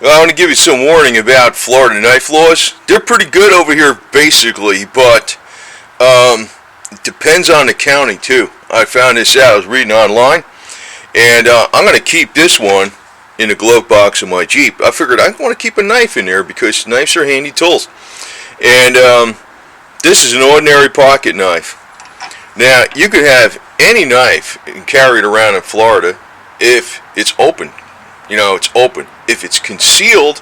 Well, I want to give you some warning about Florida knife laws. They're pretty good over here, basically, but it depends on the county, too. I found this out. I was reading online, and I'm going to keep this one in the glove box of my Jeep. I figured I want to keep a knife in there because knives are handy tools. And this is an ordinary pocket knife. Now, you could have any knife and carry it around in Florida if it's open. You know, it's open. If it's concealed,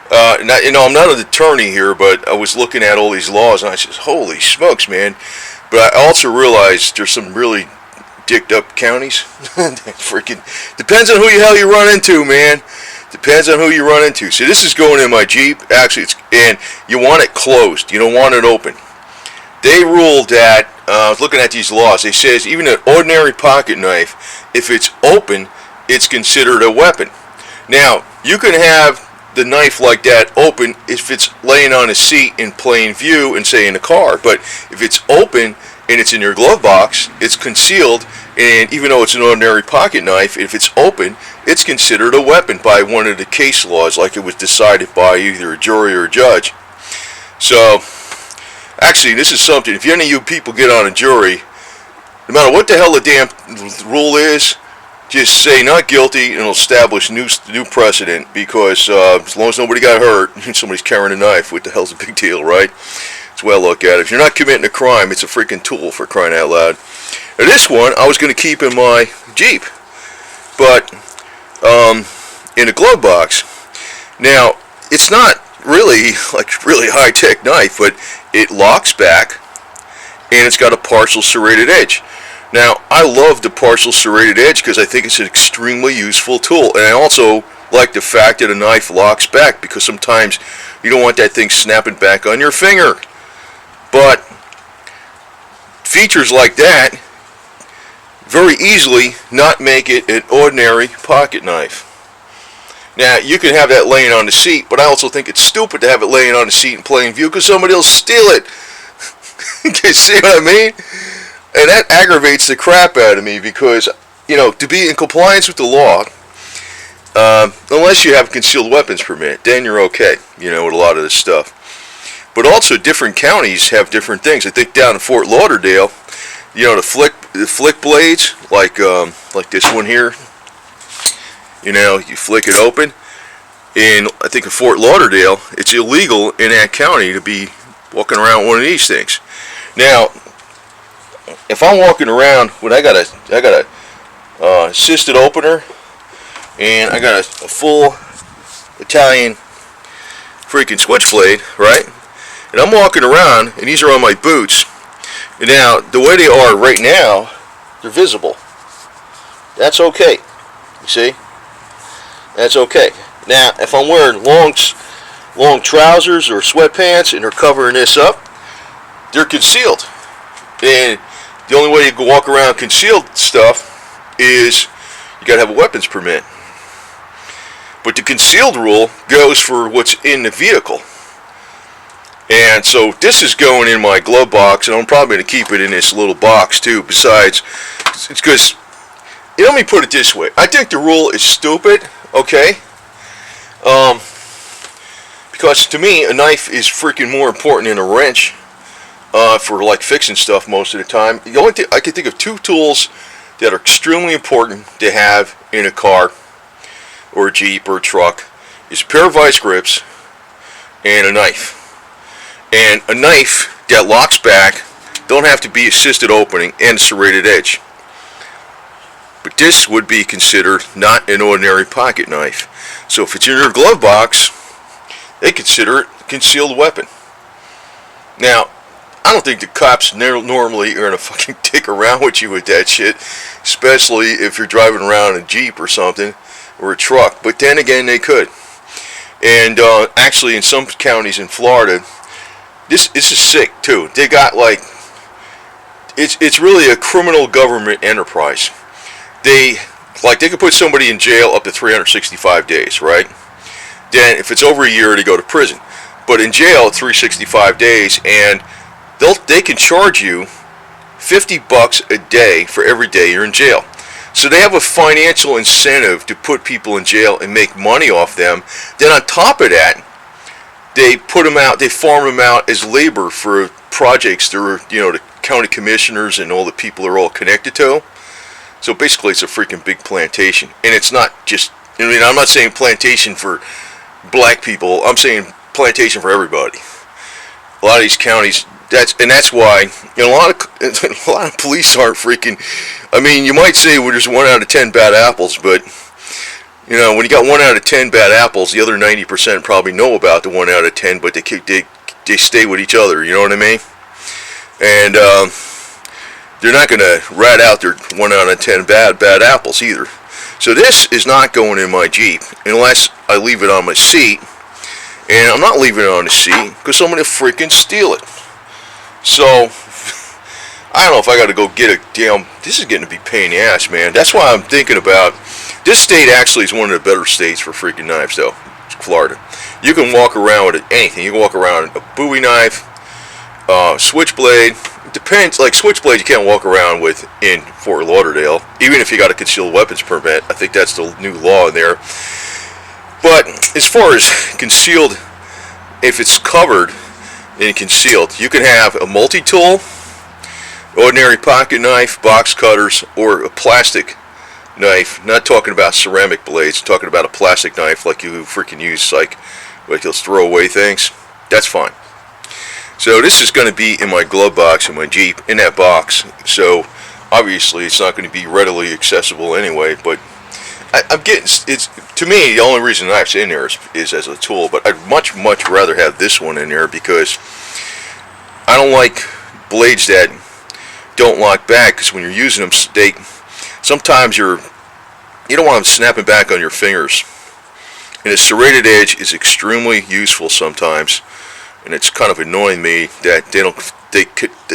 I'm not an attorney here, but I was looking at all these laws, and I said, holy smokes, man. But I also realized there's some really dicked up counties. Freaking depends on who the hell you run into, man. Depends on who you run into. See, this is going in my Jeep. Actually, and you want it closed. You don't want it open. They ruled that, I was looking at these laws, they says even an ordinary pocket knife, if it's open, it's considered a weapon. Now, you can have the knife like that open if it's laying on a seat in plain view and say in a car, but if it's open and it's in your glove box, it's concealed, and even though it's an ordinary pocket knife, if it's open, it's considered a weapon by one of the case laws, like it was decided by either a jury or a judge. So, actually, this is something, if any of you people get on a jury, no matter what the hell the damn rule is, just say not guilty and it'll establish new precedent, because as long as nobody got hurt, somebody's carrying a knife, what the hell's a big deal, right? That's the way I look at it. If you're not committing a crime, it's a freaking tool, for crying out loud. Now this one I was going to keep in my Jeep, but in a glove box. Now, it's not really like really high-tech knife, but it locks back and it's got a partial serrated edge. Now, I love the partial serrated edge because I think it's an extremely useful tool, and I also like the fact that a knife locks back, because sometimes you don't want that thing snapping back on your finger. But features like that very easily not make it an ordinary pocket knife. Now, you can have that laying on the seat, but I also think it's stupid to have it laying on the seat in plain view, because somebody will steal it. You see what I mean? And that aggravates the crap out of me, because, you know, to be in compliance with the law, unless you have a concealed weapons permit, then you're okay, you know, with a lot of this stuff. But also, different counties have different things. I think down in Fort Lauderdale, you know, the flick blades, like this one here, you know, you flick it open. And I think in Fort Lauderdale, it's illegal in that county to be walking around with one of these things. Now, if I'm walking around when I got a assisted opener, and I got a full Italian freaking switchblade, right? And I'm walking around, and these are on my boots. And now, the way they are right now, they're visible. That's okay. You see? That's okay. Now, if I'm wearing long trousers or sweatpants and they're covering this up, they're concealed. And the only way you can walk around concealed stuff is you gotta have a weapons permit. But the concealed rule goes for what's in the vehicle. And so this is going in my glove box, and I'm probably going to keep it in this little box too. Besides, it's because, let me put it this way. I think the rule is stupid, okay? Because to me, a knife is freaking more important than a wrench for like fixing stuff most of the time. The only thing I can think of, two tools that are extremely important to have in a car or a Jeep or a truck is a pair of vice grips and a knife. And a knife that locks back don't have to be assisted opening and serrated edge. But this would be considered not an ordinary pocket knife. So if it's in your glove box, they consider it a concealed weapon. Now, I don't think the cops normally are going to fucking dick around with you with that shit, especially if you're driving around a Jeep or something, or a truck. But then again, they could. And actually, in some counties in Florida, this is sick too. They got like, it's really a criminal government enterprise. They could put somebody in jail up to 365 days, right? Then if it's over a year, they go to prison. But in jail, 365 days, and they can charge you $50 a day for every day you're in jail. So they have a financial incentive to put people in jail and make money off them. Then on top of that, they put them out, they farm them out as labor for projects through, the county commissioners and all the people are all connected to. So basically it's a freaking big plantation. And it's not just, I'm not saying plantation for black people, I'm saying plantation for everybody. A lot of these counties, that's why a lot of police aren't freaking. You might say, well, there's 1 out of 10 bad apples, but when you got 1 out of 10 bad apples, the other 90% probably know about the 1 out of 10, but they stay with each other. You know what I mean? And they're not going to rat out their 1 out of 10 bad apples either. So this is not going in my Jeep unless I leave it on my seat. And I'm not leaving it on the seat because somebody will freaking steal it. So, I don't know if I got to go get a damn. This is getting to be a pain in the ass, man. That's why I'm thinking about. This state actually is one of the better states for freaking knives, though. Florida. You can walk around with anything. You can walk around with a Bowie knife, switchblade. It depends. Like switchblade, you can't walk around with in Fort Lauderdale, even if you got a concealed weapons permit. I think that's the new law in there. But as far as concealed, if it's covered and concealed, you can have a multi-tool, ordinary pocket knife, box cutters, or a plastic knife. Not talking about ceramic blades, talking about a plastic knife like you freaking use like those throwaway things. That's fine. So this is going to be in my glove box in my Jeep, in that box. So obviously it's not going to be readily accessible anyway, but I'm getting, it's, to me, the only reason the knife's in there is as a tool, but I'd much rather have this one in there because I don't like blades that don't lock back, because when you're using them, sometimes you don't want them snapping back on your fingers. And a serrated edge is extremely useful sometimes, and it's kind of annoying me that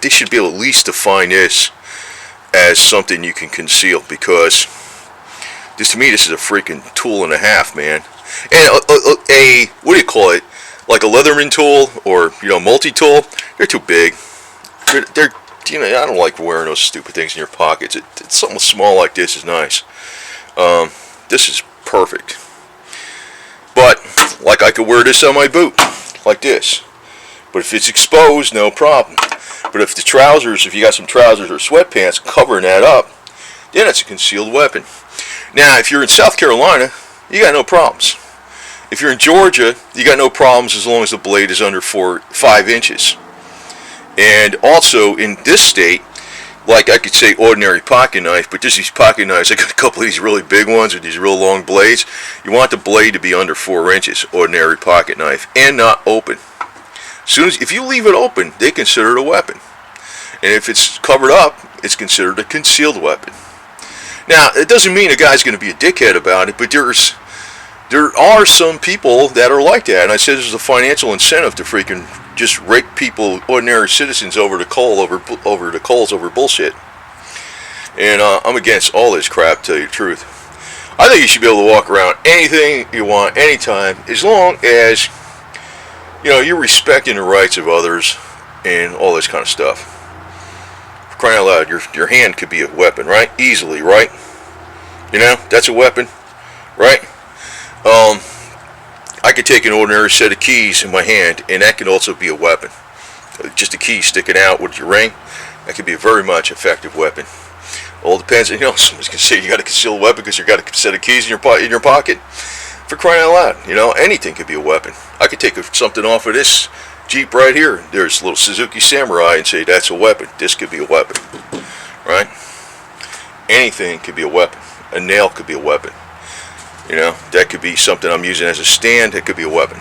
they should be able at least define this as something you can conceal, because to me, this is a freaking tool and a half, man. And a what do you call it? Like a Leatherman tool or multi-tool. They're too big. They're I don't like wearing those stupid things in your pockets. It's something small like this is nice. This is perfect. But like I could wear this on my boot, like this. But if it's exposed, no problem. But if you got some trousers or sweatpants covering that up, then it's a concealed weapon. Now, if you're in South Carolina, you got no problems. If you're in Georgia, you got no problems as long as the blade is under 5 inches. And also in this state, like I could say ordinary pocket knife, but there's these pocket knives, I got a couple of these really big ones with these real long blades. You want the blade to be under 4 inches, ordinary pocket knife, and not open. If you leave it open, they consider it a weapon. And if it's covered up, it's considered a concealed weapon. Now, it doesn't mean a guy's going to be a dickhead about it, but there are some people that are like that. And I said there's a financial incentive to freaking just rake people, ordinary citizens, over the coals over bullshit. And I'm against all this crap, to tell you the truth. I think you should be able to walk around anything you want, anytime, as long as you're respecting the rights of others and all this kind of stuff. Crying out loud, your hand could be a weapon, right? Easily, right? That's a weapon, right? I could take an ordinary set of keys in my hand, and that could also be a weapon. Just a key sticking out with your ring, that could be a very much effective weapon. All depends. Somebody's gonna say you got a concealed weapon because you got a set of keys in your pocket. For crying out loud, anything could be a weapon. I could take something off of this Jeep right here. There's a little Suzuki Samurai, and say that's a weapon. This could be a weapon, right? Anything could be a weapon. A nail could be a weapon. That could be something I'm using as a stand. It could be a weapon.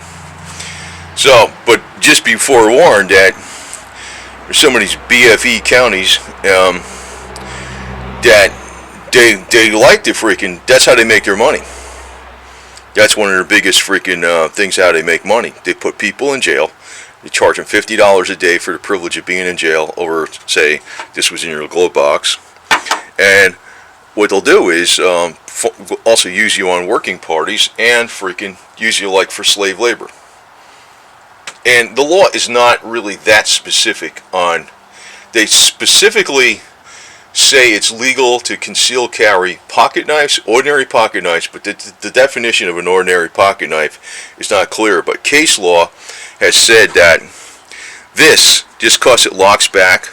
So, but just be forewarned that there's some of these BFE counties that they like to freaking. That's how they make their money. That's one of their biggest freaking things, how they make money. They put people in jail. They charge them $50 a day for the privilege of being in jail over, say, this was in your glove box. And what they'll do is also use you on working parties and freaking use you like for slave labor. And the law is not really that specific on. They specifically say it's legal to conceal carry pocket knives, ordinary pocket knives, but the definition of an ordinary pocket knife is not clear. But case law has said that this, just because it locks back,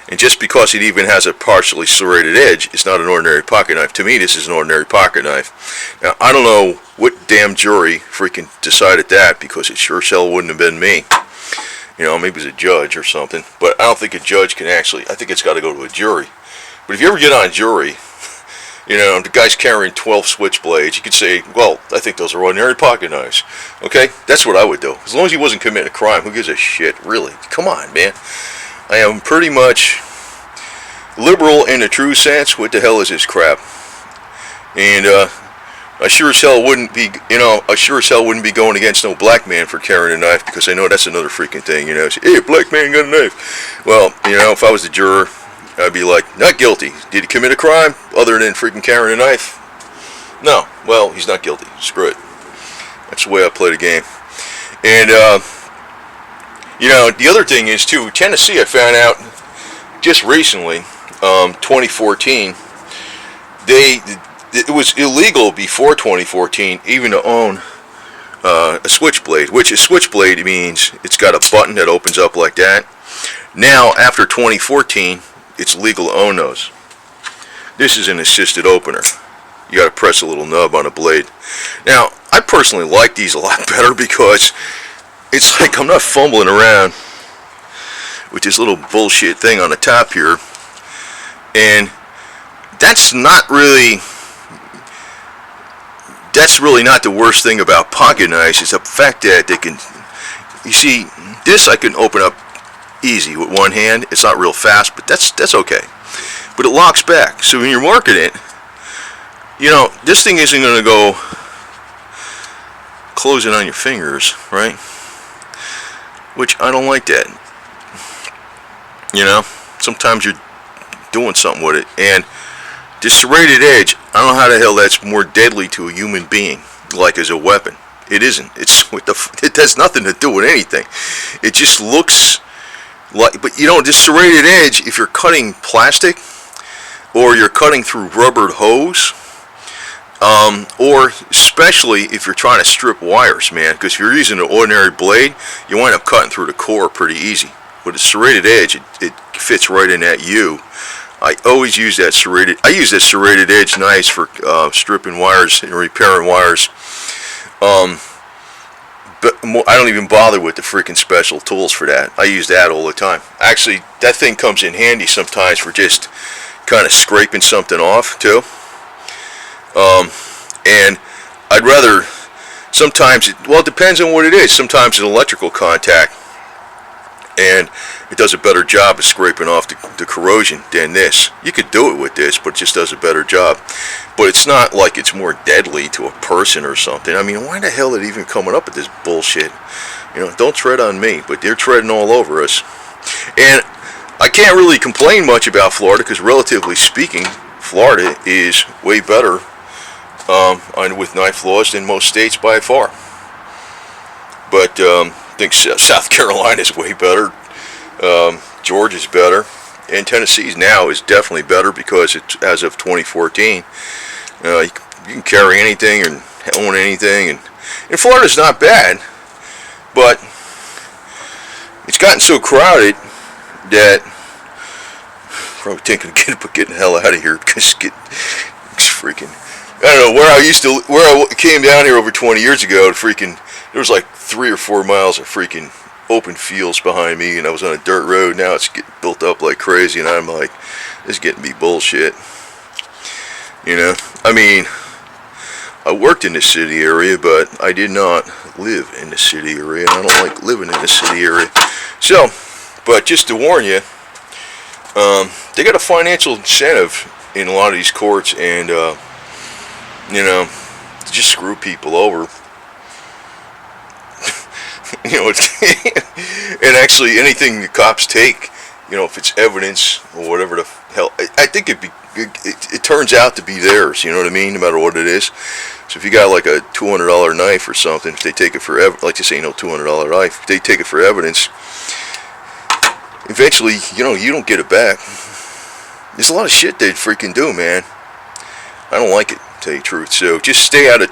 and just because it even has a partially serrated edge, it's not an ordinary pocket knife. To me, this is an ordinary pocket knife. Now, I don't know what damn jury freaking decided that, because it sure as hell wouldn't have been me. You know, maybe it was a judge or something. But I don't think a judge can actually, I think it's got to go to a jury. But if you ever get on a jury, you know, the guy's carrying 12 switchblades, you could say, well, I think those are ordinary pocket knives. Okay? That's what I would do. As long as he wasn't committing a crime, who gives a shit? Really? Come on, man. I am pretty much liberal in the true sense. What the hell is this crap? And I sure as hell wouldn't be, you know, I sure as hell wouldn't be going against no black man for carrying a knife, because I know that's another freaking thing, you know. Say, hey, a black man got a knife. Well, you know, if I was the juror, I'd be like, not guilty. Did he commit a crime other than freaking carrying a knife? No. Well, he's not guilty. Screw it. That's the way I play the game. And, you know, the other thing is, too, Tennessee, I found out just recently, 2014, it was illegal before 2014 even to own a switchblade, which a switchblade means it's got a button that opens up like that. Now, after 2014, it's legal to own those. This is an assisted opener. You got to press a little nub on a blade. Now, I personally like these a lot better, because it's like I'm not fumbling around with this little bullshit thing on the top here. And that's really not the worst thing about pocket knives. It's the fact that they can, you see, this I can open up easy with one hand. It's not real fast, but that's okay. But it locks back. So when you're working it, you know, this thing isn't going to go closing on your fingers, right? Which I don't like that. You know, sometimes you're doing something with it, and this serrated edge, I don't know how the hell that's more deadly to a human being, like as a weapon. It isn't. It has nothing to do with anything. It just looks like, but you know, this serrated edge, if you're cutting plastic, or you're cutting through rubbered hose, or especially if you're trying to strip wires, man, because if you're using an ordinary blade, you wind up cutting through the core pretty easy. With a serrated edge, it fits right in that U. I always use that serrated. I use that serrated edge knives for stripping wires and repairing wires. But I don't even bother with the freaking special tools for that. I use that all the time. Actually, that thing comes in handy sometimes for just kind of scraping something off too. And I'd rather, sometimes, it depends on what it is. Sometimes it's electrical contact, and it does a better job of scraping off the corrosion than this. You could do it with this, but it just does a better job. But it's not like it's more deadly to a person or something. I mean, why the hell are they even coming up with this bullshit? You know, don't tread on me, but they're treading all over us. And I can't really complain much about Florida, because relatively speaking, Florida is way better with knife laws than most states by far. But I think South Carolina is way better. Georgia's better, and Tennessee's now is definitely better, because it's, as of 2014, you can carry anything and own anything, and Florida's not bad, but it's gotten so crowded that probably thinking of getting the hell out of here, because it's freaking, I don't know, where I came down here over 20 years ago, there was like 3 or 4 miles of freaking open fields behind me, and I was on a dirt road. Now it's getting built up like crazy, and I'm like, this is getting to be bullshit. You know, I mean, I worked in the city area, but I did not live in the city area, and I don't like living in the city area. So, but just to warn you, they got a financial incentive in a lot of these courts, and you know, to just screw people over. You know, and actually anything the cops take, you know, if it's evidence or whatever the hell, I think it turns out to be theirs, you know what I mean, no matter what it is. So if you got like a $200 knife or something, if they take it for like to say, you know, $200 knife, if they take it for evidence, eventually, you know, you don't get it back. there's a lot of shit they freaking do, man. I don't like it, to tell you the truth. So just stay out of,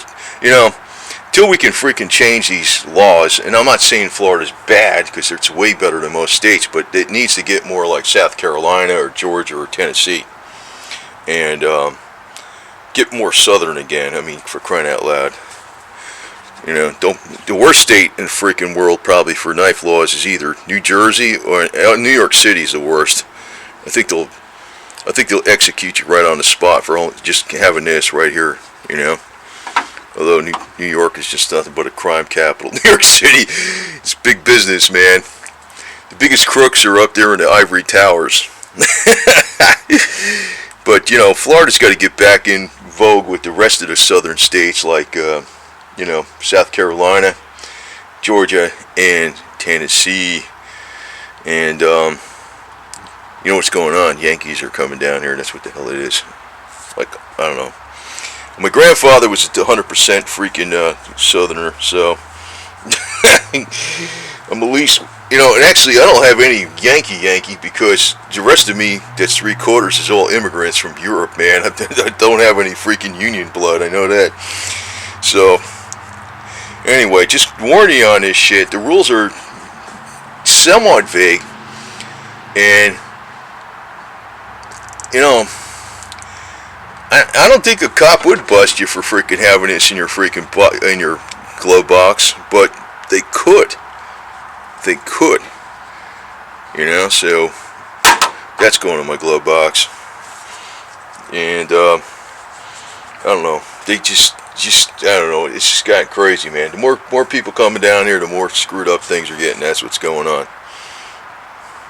till we can freaking change these laws. And I'm not saying Florida's bad, because it's way better than most states, but it needs to get more like South Carolina or Georgia or Tennessee. And get more southern again. I mean, for crying out loud. The worst state in the freaking world probably for knife laws is either New Jersey or New York City is the worst. I think they'll execute you right on the spot for just having this right here. Although New York is just nothing but a crime capital. New York City is big business, man. The biggest crooks are up there in the ivory towers. But Florida's got to get back in vogue with the rest of the southern states, like South Carolina, Georgia, and Tennessee. And you know what's going on? Yankees are coming down here, and that's what the hell it is. Like, I don't know. My grandfather was 100% freaking southerner, so I'm at least, and actually I don't have any Yankee because the rest of me, that's 3/4, is all immigrants from Europe, man. I don't have any freaking Union blood, I know that. So, anyway, just warning you on this shit. The rules are somewhat vague, and I don't think a cop would bust you for freaking having this in your freaking in your glove box, but they could. They could. So that's going in my glove box. And I don't know. They just I don't know. It's just gotten crazy, man. The more people coming down here, the more screwed up things are getting. That's what's going on.